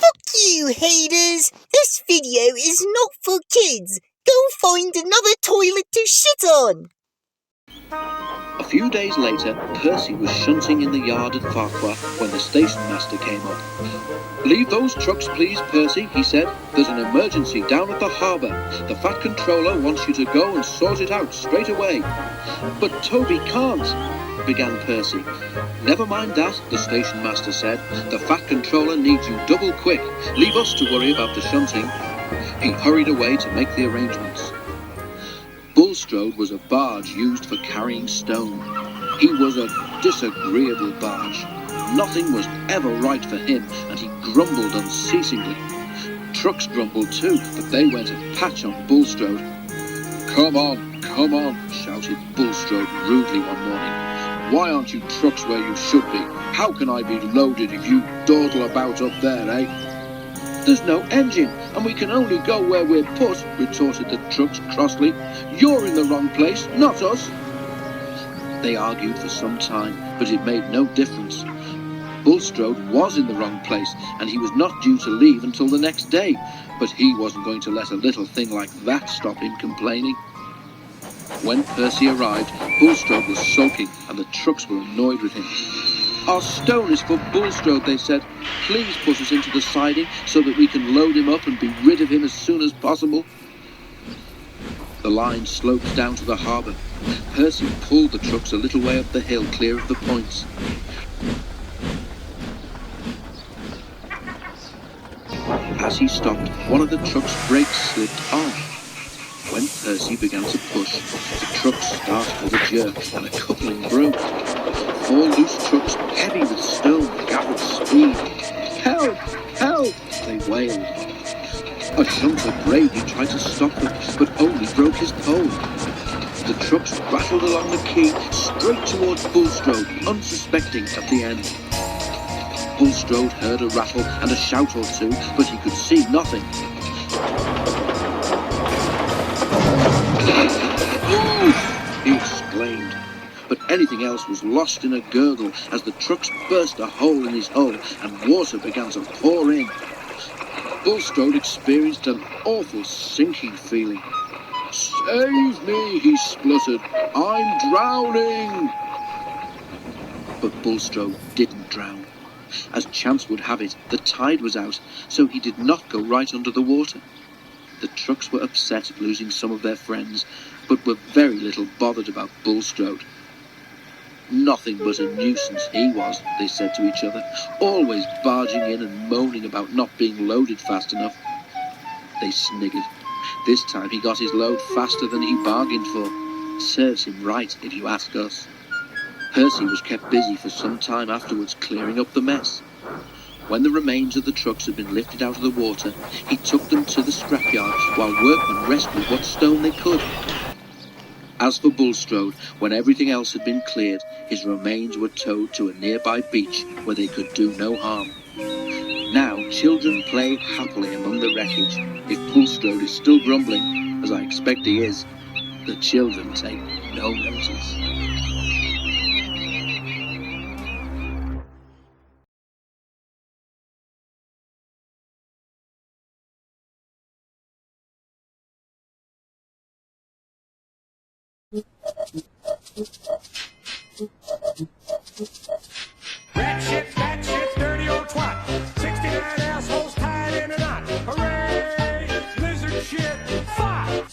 Fuck you, haters! This video is not for kids! Go find another toilet to shit on! A few days later, Percy was shunting in the yard at Farquhar when the station master came up. "Leave those trucks, please, Percy," he said. "There's an emergency down at the harbour. The Fat Controller wants you to go and sort it out straight away." "But Toby can't," began Percy. "Never mind that," the station master said. "The Fat Controller needs you double quick. Leave us to worry about the shunting." He hurried away to make the arrangements. Bulstrode was a barge used for carrying stone. He was a disagreeable barge. Nothing was ever right for him, and he grumbled unceasingly. Trucks grumbled too, but they went a patch on Bulstrode. Come on," shouted Bulstrode rudely one morning. "Why aren't you trucks where you should be? How can I be loaded if you dawdle about up there, eh?" "There's no engine, and we can only go where we're put," retorted the trucks crossly. "You're in the wrong place, not us." They argued for some time, but it made no difference. Bulstrode was in the wrong place, and he was not due to leave until the next day, but he wasn't going to let a little thing like that stop him complaining. When Percy arrived, Bulstrode was sulking, and the trucks were annoyed with him. "Our stone is for Bulstrode," they said. "Please put us into the siding so that we can load him up and be rid of him as soon as possible." The line sloped down to the harbour. Percy pulled the trucks a little way up the hill, clear of the points. As he stopped, one of the truck's brakes slipped on. When Percy began to push, the truck started with a jerk and a coupling broke. 4 loose trucks, heavy with stone, gathered speed. "Help! Help!" they wailed. A shunter bravely tried to stop them, but only broke his pole. The trucks rattled along the quay, straight towards Bulstrode, unsuspecting at the end. Bulstrode heard a rattle and a shout or two, but he could see nothing. "Oof!" he exclaimed. But anything else was lost in a gurgle as the trucks burst a hole in his hull and water began to pour in. Bulstrode experienced an awful sinking feeling. "Save me," he spluttered. "I'm drowning." But Bulstrode didn't drown. As chance would have it, the tide was out, so he did not go right under the water. The trucks were upset at losing some of their friends, but were very little bothered about Bulstrode. "Nothing but a nuisance he was," they said to each other, "always barging in and moaning about not being loaded fast enough." They sniggered. This time he got his load faster than he bargained for. Serves him right, if you ask us. Percy was kept busy for some time afterwards clearing up the mess. When the remains of the trucks had been lifted out of the water, he took them to the scrapyard while workmen rescued what stone they could. As for Bulstrode, when everything else had been cleared, his remains were towed to a nearby beach where they could do no harm. Now children play happily among the wreckage. If Bulstrode is still grumbling, as I expect he is, the children take no notice. Rat shit, dirty old twat. 69 assholes tied in a knot. Hooray! Lizard shit, fight!